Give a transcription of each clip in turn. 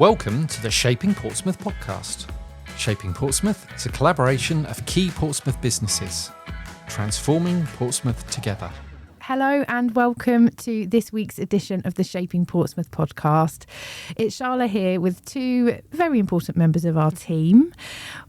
Welcome to the Shaping Portsmouth podcast. Shaping Portsmouth is a collaboration of key Portsmouth businesses, transforming Portsmouth together. Hello and welcome to this week's edition of the Shaping Portsmouth podcast. It's Charla here with two very important members of our team.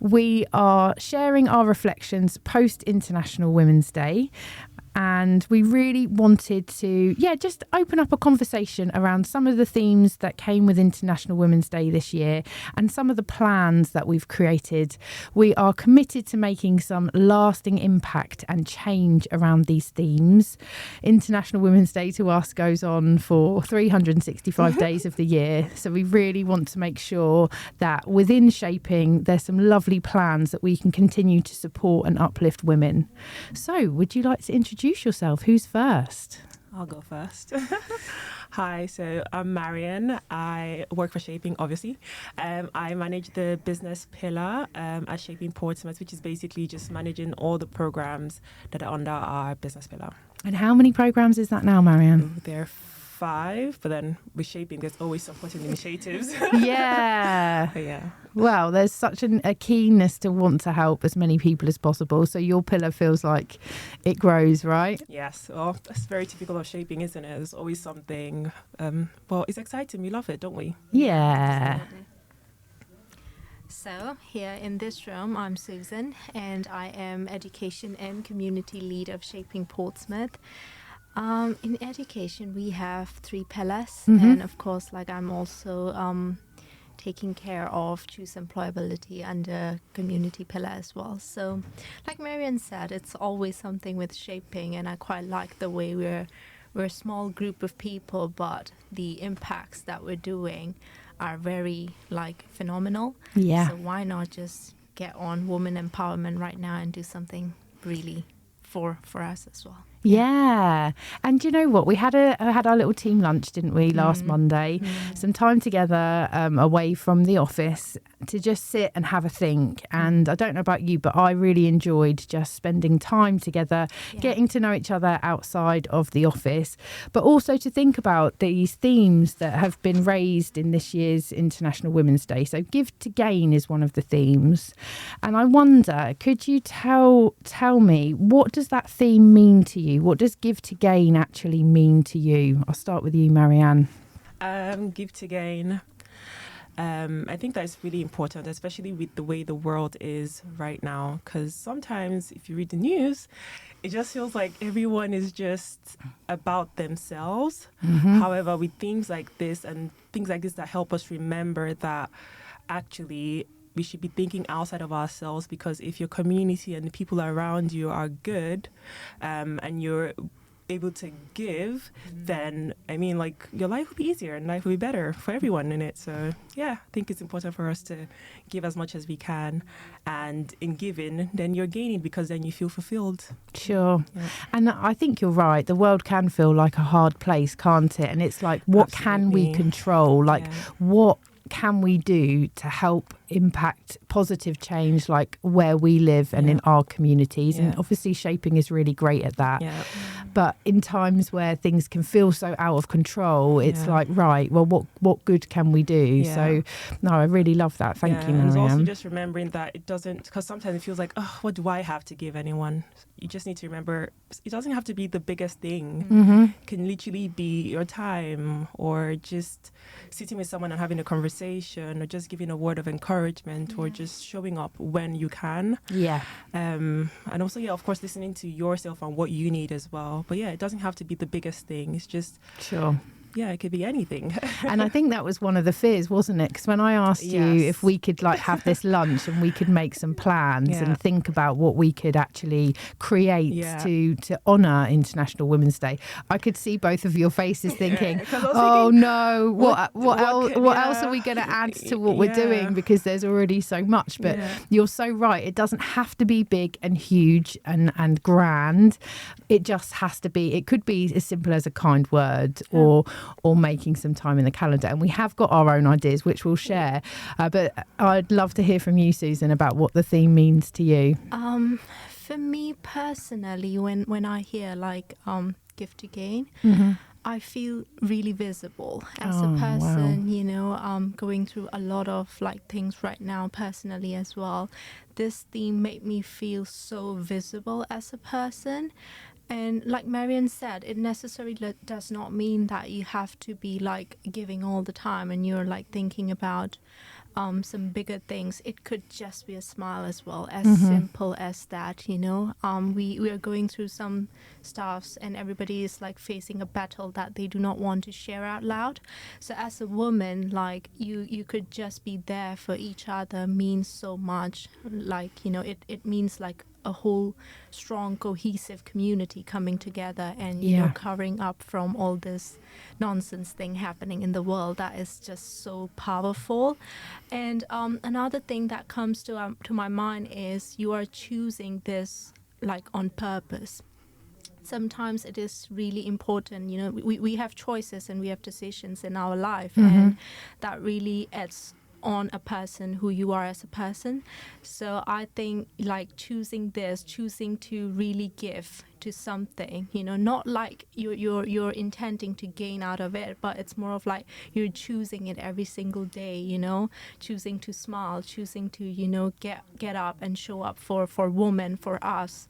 We are sharing our reflections post-International Women's Day. And we really wanted to, just open up a conversation around some of the themes that came with International Women's Day this year and some of the plans that we've created. We are committed to making some lasting impact and change around these themes. International Women's Day to us goes on for 365 days of the year. So we really want to make sure that within Shaping, there's some lovely plans that we can continue to support and uplift women. So would you like to introduce yourself? Who's first? I'll go first. Hi, so I'm Marian. I work for Shaping, obviously. I manage the business pillar at Shaping Portsmouth, which is basically just managing all the programs that are under our business pillar. And how many programs is that now, Marian? There are 5, but then with Shaping, there's always supporting initiatives. Yeah. Well, there's such a keenness to want to help as many people as possible. So your pillar feels like it grows, right? Yes. Well, that's very typical of Shaping, isn't it? There's always something. Well, it's exciting. We love it, don't we? Yeah. So here in this room, I'm Suzan, and I am Education and Community Lead of Shaping Portsmouth. In education, we have 3 pillars, and of course, I'm also taking care of choose employability under community pillar as well. So, like Marian said, it's always something with Shaping, and I quite like the way we're a small group of people, but the impacts that we're doing are very phenomenal. Yeah. So why not just get on women empowerment right now and do something really for us as well. Yeah. And you know what? We had our little team lunch, didn't we, last Monday? Some time together away from the office to just sit and have a think. And I don't know about you, but I really enjoyed just spending time together, getting to know each other outside of the office, but also to think about these themes that have been raised in this year's International Women's Day. So Give to Gain is one of the themes. And I wonder, could you tell me, what does that theme mean to you? What does Give to Gain actually mean to you? I'll start with you, Marianne. Give to Gain. I think that's really important, especially with the way the world is right now, because sometimes if you read the news, it just feels like everyone is just about themselves. However, with things like this and things like this that help us remember that actually we should be thinking outside of ourselves, because if your community and the people around you are good and you're able to give, then your life will be easier and life will be better for everyone in it. So I think it's important for us to give as much as we can, and in giving then you're gaining, because then you feel fulfilled. Sure. And I think you're right, the world can feel like a hard place, can't it? And it's like, what can we control? What can we do to help impact positive change, like where we live and in our communities? And obviously Shaping is really great at that. But in times where things can feel so out of control, it's like, right, well, what good can we do? So no, I really love that. Thank you, Marianne. And it's also just remembering that it doesn't, because sometimes it feels like, oh, what do I have to give anyone? You just need to remember, it doesn't have to be the biggest thing. It can literally be your time, or just sitting with someone and having a conversation, or just giving a word of encouragement, or just showing up when you can. And also, of course, listening to yourself and what you need as well. But it doesn't have to be the biggest thing. It's just it could be anything. And I think that was one of the fears, wasn't it? Because when I asked you if we could have this lunch and we could make some plans and think about what we could actually create to honour International Women's Day, I could see both of your faces thinking, oh no, what else are we going to add to what we're doing? Because there's already so much. But you're so right. It doesn't have to be big and huge and grand. It just has to be, it could be as simple as a kind word or making some time in the calendar. And we have got our own ideas, which we'll share. But I'd love to hear from you, Suzan, about what the theme means to you. For me personally, when I hear Give to Gain, I feel really visible as a person, you know, going through a lot of like things right now personally as well. This theme made me feel so visible as a person. And like Marian said, it necessarily does not mean that you have to be like giving all the time and you're like thinking about some bigger things. It could just be a smile as well, as simple as that, you know. We are going through some stuffs and everybody is like facing a battle that they do not want to share out loud. So as a woman, like you could just be there for each other means so much. Like, you know, it means like a whole strong cohesive community coming together and you know, covering up from all this nonsense thing happening in the world. That is just so powerful. And another thing that comes to my mind is you are choosing this like on purpose. Sometimes it is really important, you know, we have choices and we have decisions in our life, and that really adds on a person who you are as a person. So I think like choosing to really give to something, you know, not like you're intending to gain out of it, but it's more of like you're choosing it every single day, you know, choosing to smile, choosing to, you know, get up and show up for women, for us.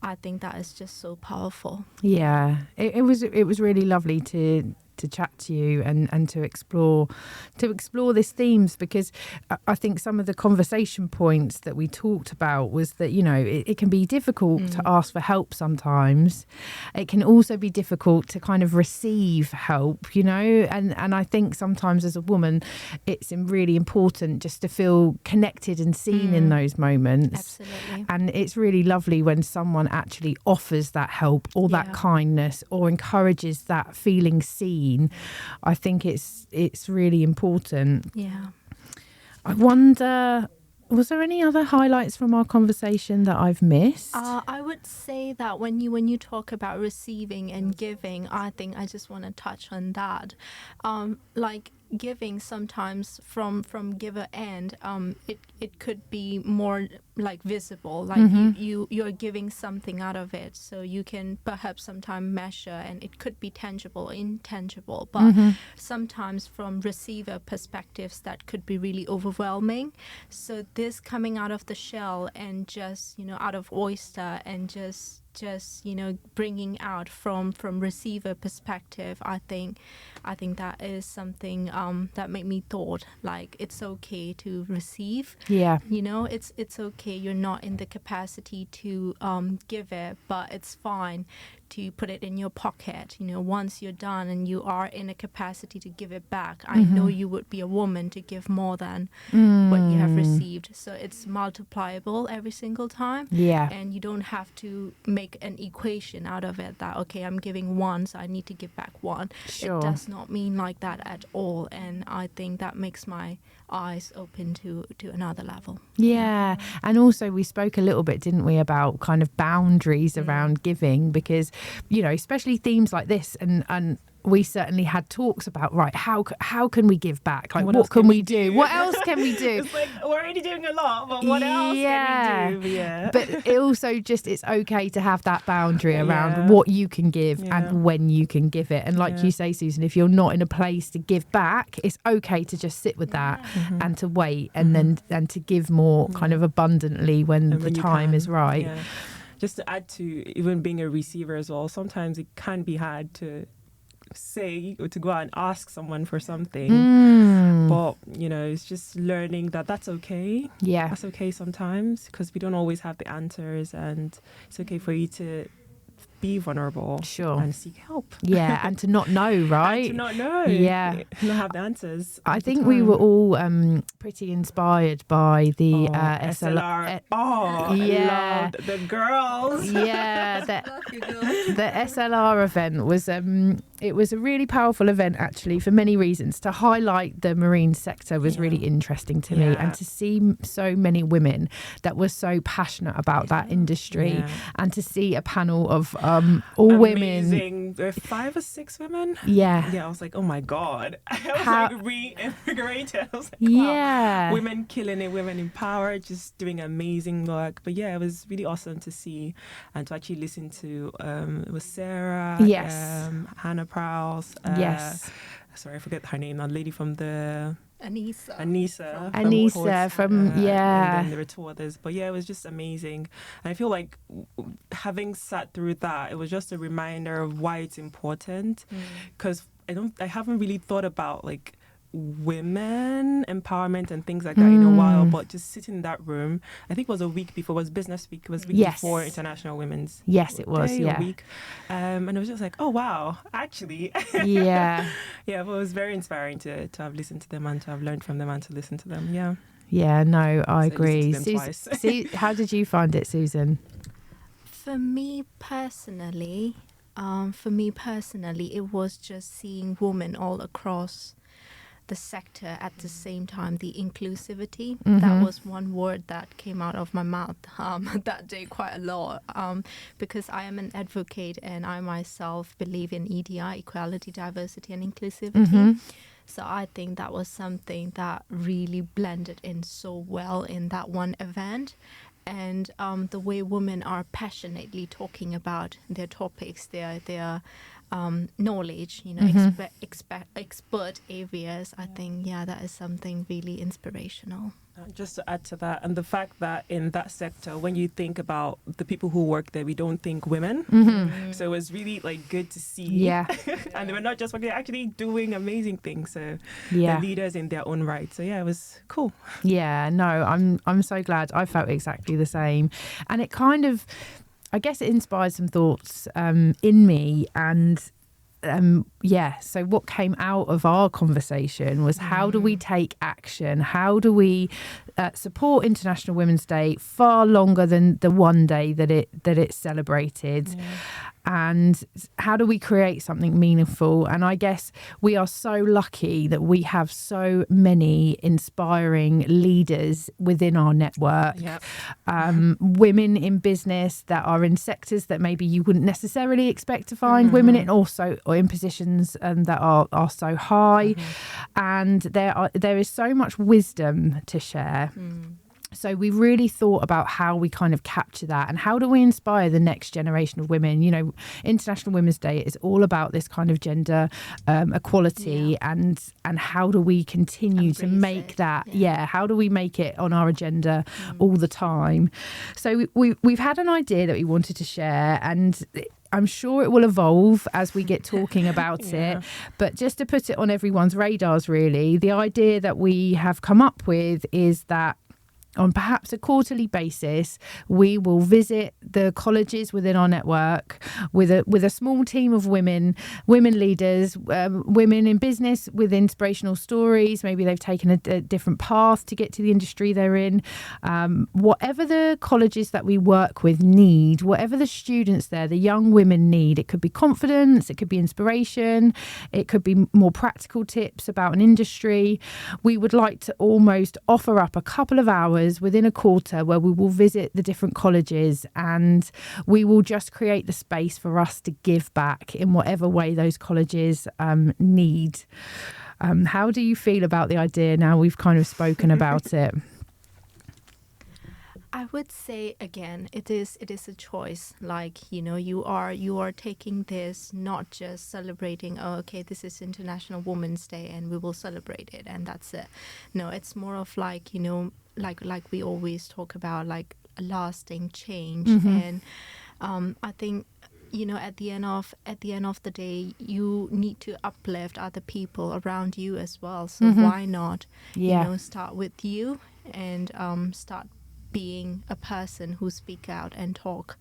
I think that is just so powerful. Yeah, it was really lovely to chat to you and to explore these themes, because I think some of the conversation points that we talked about was that, you know, it can be difficult to ask for help sometimes. It can also be difficult to kind of receive help, you know, and I think sometimes as a woman it's really important just to feel connected and seen in those moments. Absolutely. And it's really lovely when someone actually offers that help or that kindness or encourages that feeling seen. I think it's really important. Yeah. I wonder, was there any other highlights from our conversation that I've missed? I would say that when you talk about receiving and giving, I think I just want to touch on that. Like giving sometimes from giver end, it could be more like visible, like you're giving something out of it, so you can perhaps sometimes measure, and it could be tangible or intangible, but sometimes from receiver perspectives that could be really overwhelming. So this coming out of the shell and just, you know, out of oyster and just you know, bringing out from receiver perspective, I think that is something that made me thought like it's okay to receive. Yeah, you know, it's okay, you're not in the capacity to give it, but it's fine to put it in your pocket. You know, once you're done and you are in a capacity to give it back, I know you would be a woman to give more than what you have received. So it's multipliable every single time. Yeah. And you don't have to make an equation out of it that, okay, I'm giving one, so I need to give back one. Sure. It does not mean like that at all. And I think that makes my eyes open to another level. Yeah. And also we spoke a little bit, didn't we, about kind of boundaries around giving, because, you know, especially themes like this, and we certainly had talks about, right, how can we give back? Like, what can we do? What else can we do? It's like, we're already doing a lot, but what else can we do? Yeah. But it also just, it's okay to have that boundary around what you can give and when you can give it. And like you say, Suzan, if you're not in a place to give back, it's okay to just sit with that and to wait and then to give more kind of abundantly when the time is right. Yeah. Just to add to even being a receiver as well, sometimes it can be hard to say or to go out and ask someone for something, but you know, it's just learning that that's okay. That's okay sometimes, because we don't always have the answers, and it's okay for you to be vulnerable and seek help. And to not know, right? And to not know. Not have the answers. I think we were all pretty inspired by the SLR. I loved the girls. The SLR event was it was a really powerful event, actually, for many reasons. To highlight the marine sector was really interesting to me, and to see so many women that were so passionate about that industry, and to see a panel of all Amazing. women. There were 5 or 6 women. I was like, oh my god. I was like reinvigorated. I was like, wow. Women killing it, women empowered, just doing amazing work. But it was really awesome to see and to actually listen to. It was Sarah, Hannah Prowse. Yes. Sorry, I forget her name now. The lady from the... Anissa from and then there were two others, but yeah, it was just amazing. And I feel like having sat through that, it was just a reminder of why it's important, because I haven't really thought about like women empowerment and things like that in a while, but just sitting in that room, I think it was a week before, it was Business Week, it was week before International Women's it was Day or week, and it was just like, oh wow, actually yeah but it was very inspiring to have listened to them and to have learned from them and to listen to them. No, I So agree. listened to them twice. How did you find it, Suzan? For me personally, it was just seeing women all across the sector at the same time, the inclusivity. That was one word that came out of my mouth that day quite a lot, because I am an advocate and I myself believe in EDI, equality, diversity and inclusivity. So I think that was something that really blended in so well in that one event. And the way women are passionately talking about their topics, their knowledge, expert areas, I think, that is something really inspirational. Just to add to that, and the fact that in that sector, when you think about the people who work there, we don't think women. So it was really like good to see. And they were not just working, they're actually doing amazing things. So they're leaders in their own right. So it was cool. I'm so glad. I felt exactly the same. And it kind of, I guess it inspired some thoughts in me. And so what came out of our conversation was, how do we take action? How do we support International Women's Day far longer than the one day that it's celebrated? And how do we create something meaningful? And I guess we are so lucky that we have so many inspiring leaders within our network. Women in business that are in sectors that maybe you wouldn't necessarily expect to find women in, also or in positions that are so high. And there is so much wisdom to share. So we really thought about how we kind of capture that, and how do we inspire the next generation of women. International Women's Day is all about this kind of gender equality, and how do we continue to make that how do we make it on our agenda all the time. So we've had an idea that we wanted to share, and I'm sure it will evolve as we get talking about it. But just to put it on everyone's radars, really, the idea that we have come up with is that on perhaps a quarterly basis, we will visit the colleges within our network with a small team of women leaders, women in business with inspirational stories. Maybe they've taken a different path to get to the industry they're in. Whatever the colleges that we work with need, whatever the students there, the young women need, it could be confidence, it could be inspiration, it could be more practical tips about an industry. We would like to almost offer up a couple of hours within a quarter where we will visit the different colleges, and we will just create the space for us to give back in whatever way those colleges need. How do you feel about the idea now we've kind of spoken about it? I would say, again, it is a choice. Like, you are taking this, not just celebrating, this is International Women's Day and we will celebrate it and that's it. No, it's more of like, like we always talk about, like a lasting change. And I think, at the end of the day, you need to uplift other people around you as well. So why not, start with you and start being a person who speak out and talk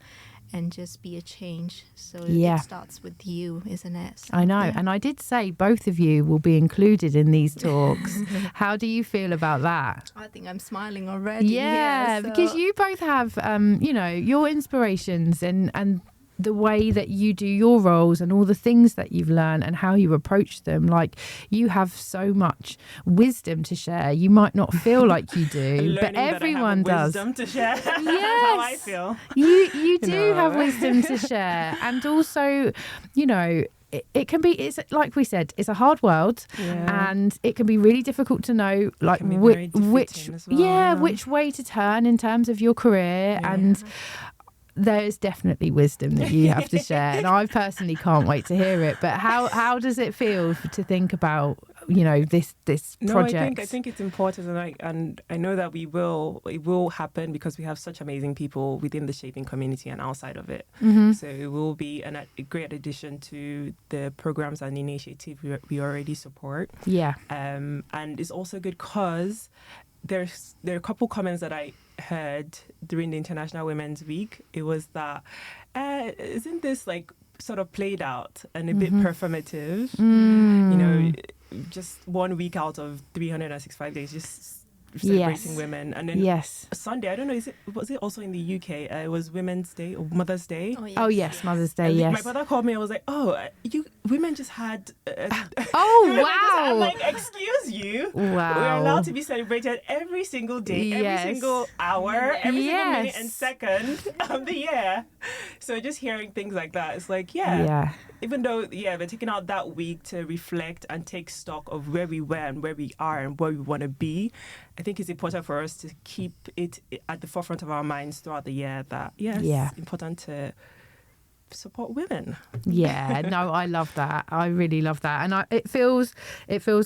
and just be a change. So it starts with you, isn't it? So, I know. And I did say both of you will be included in these talks. How do you feel about that? I think I'm smiling already. Yeah, because you both have, your inspirations and the way that you do your roles and all the things that you've learned and how you approach them. Like, you have so much wisdom to share. You might not feel like you do, but everyone does. Wisdom to share. Yes, That's how I feel. You do have wisdom to share, and also, it can be, it's like we said, it's a hard world, and it can be really difficult to know like which way to turn in terms of your career. And there's definitely wisdom that you have to share, and I personally can't wait to hear it. But how does it feel to think about, you know, this project? I think it's important, and I know that it will happen because we have such amazing people within the shaping community and outside of it. So it will be a great addition to the programs and initiatives we already support. Yeah. And it's also good because there are a couple comments that I heard during the International Women's Week. It was that isn't this like sort of played out and a bit performative? You know, just 1 week out of 365 days, just celebrating women. And then Sunday, I don't know, was it also in the UK? It was Women's Day or Mother's Day. Oh yes, Mother's Day. And yes. My brother called me. I was like, you women just had. Wow. I'm like, excuse you. Wow. We're allowed to be celebrated every single day, every single hour, every single minute and second of the year. So just hearing things like that, it's like, even though, we're taking out that week to reflect and take stock of where we were and where we are and where we want to be, I think it's important for us to keep it at the forefront of our minds throughout the year that, it's important to support women. Yeah, no, I love that. I really love that. And it feels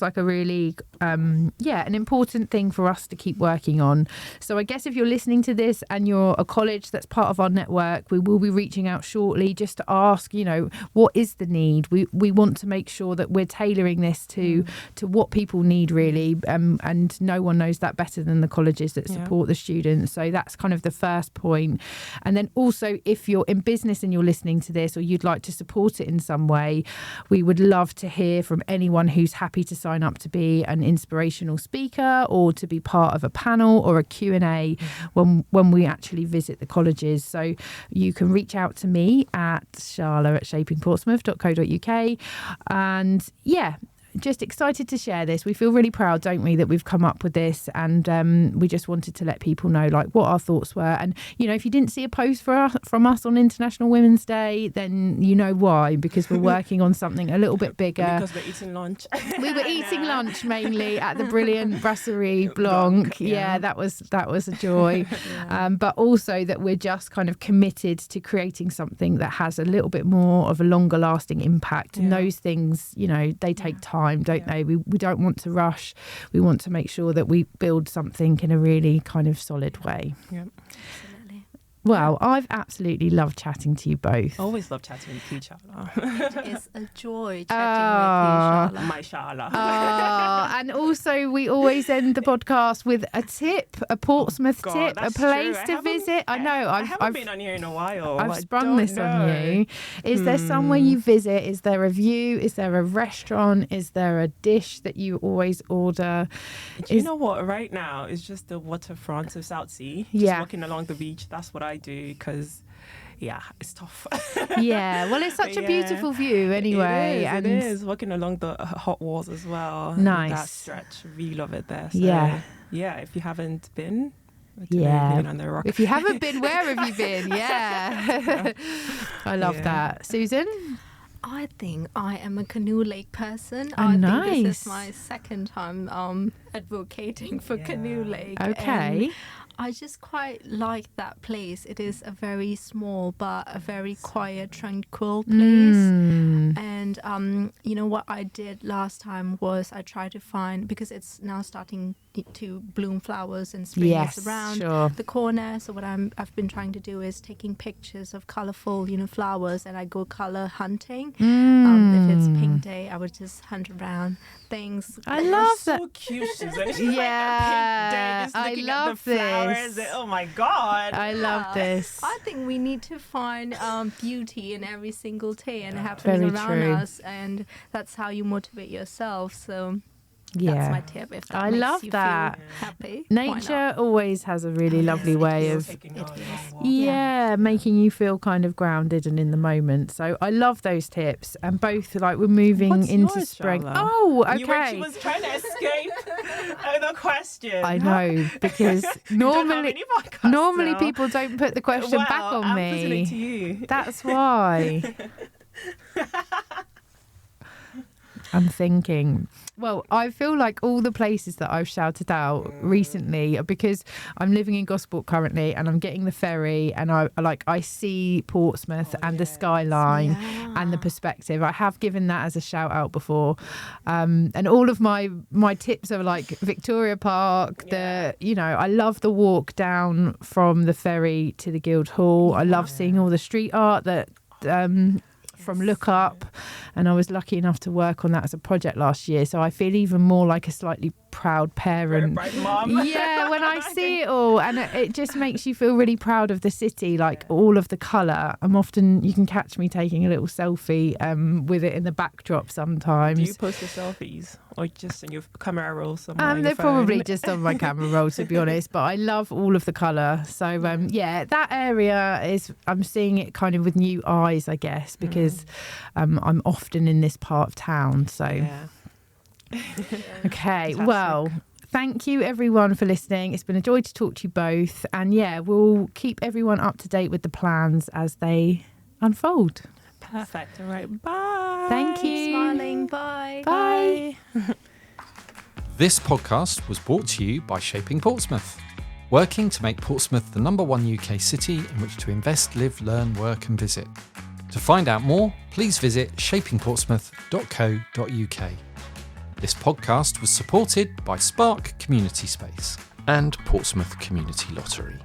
like a really, an important thing for us to keep working on. So I guess if you're listening to this and you're a college that's part of our network, we will be reaching out shortly just to ask, you know, what is the need? We want to make sure that we're tailoring this to what people need really. And no one knows that better than the colleges that support the students. So that's kind of the first point. And then also, if you're in business and you're listening to this or you'd like to support it in some way, we would love to hear from anyone who's happy to sign up to be an inspirational speaker or to be part of a panel or a Q&A when we actually visit the colleges. So you can reach out to me at charla@shapingportsmouth.co.uk. And just excited to share this. We feel really proud, don't we, that we've come up with this, and we just wanted to let people know like what our thoughts were. And you know, if you didn't see a post from us on International Women's Day, then you know why, because we're working on something a little bit bigger. Because we're eating lunch. We were eating lunch mainly at the brilliant Brasserie Blanc. That was a joy. But also that we're just kind of committed to creating something that has a little bit more of a longer lasting impact. And those things, you know, they take time, don't they? We don't want to rush. We want to make sure that we build something in a really kind of solid way. Absolutely. Well, I've absolutely loved chatting to you both. Always love chatting with you, Charla. It is a joy chatting with you, Charla. My Charla. And also, we always end the podcast with a tip, a Portsmouth tip, a place to visit. I know. I haven't been on here in a while. I've sprung this on you. Is there somewhere you visit? Is there a view? Is there a restaurant? Is there a dish that you always order? You know what? Right now, it's just the waterfront of Southsea. Just walking along the beach. That's what I do because, it's tough. Well, it's such a beautiful view anyway. It is. Walking along the hot walls as well. Nice. That stretch. Really love it there. So, if you haven't been... On the rock. If you haven't been, where have you been? I love that. Susan? I think I am a Canoe Lake person. Oh, I nice. think this is my second time advocating for Canoe Lake. Okay. And I just quite like that place. It is a very small but a very quiet, tranquil place. And you know what I did last time was I tried to find, because it's now starting to bloom flowers and spring is around the corner. So what I've been trying to do is taking pictures of colorful, flowers, and I go color hunting. If it's pink day, I would just hunt around things. I love that. So cute, Susan. It's like a pink day, just looking at the flowers. Oh my God. I love this. I think we need to find beauty in every single day and happening around us, and that's how you motivate yourself. So that's my tip. If that makes you feel happy. Nature always has a really lovely way of making you feel kind of grounded and in the moment. So I love those tips. And both we're moving into spring. Charla? Oh, okay. She was trying to escape the question. I know, because normally people don't put the question back on me. I'm putting it to you. That's why. I'm thinking, well, I feel like all the places that I've shouted out recently are because I'm living in Gosport currently and I'm getting the ferry and I see Portsmouth and the skyline and the perspective. I have given that as a shout out before. And all of my tips are like Victoria Park, I love the walk down from the ferry to the Guildhall. I love seeing all the street art that from Look Up, and I was lucky enough to work on that as a project last year, so I feel even more like a slightly proud parent. Bright mom. Yeah, when I see it all, and it just makes you feel really proud of the city, like all of the colour. You can catch me taking a little selfie with it in the backdrop sometimes. Do you post your selfies or just in your camera roll somewhere? They're probably just on my camera roll, to be honest, but I love all of the colour. So that area I'm seeing it kind of with new eyes, I guess, because I'm often in this part of town. So okay, Fantastic. Well, thank you everyone for listening. It's been a joy to talk to you both, and we'll keep everyone up to date with the plans as they unfold. Perfect. All right. Bye. Thank you. Keep smiling. Bye. Bye. This podcast was brought to you by Shaping Portsmouth, working to make Portsmouth the #1 UK city in which to invest, live, learn, work and visit. To find out more, please visit shapingportsmouth.co.uk. This podcast was supported by Spark Community Space and Portsmouth Community Lottery.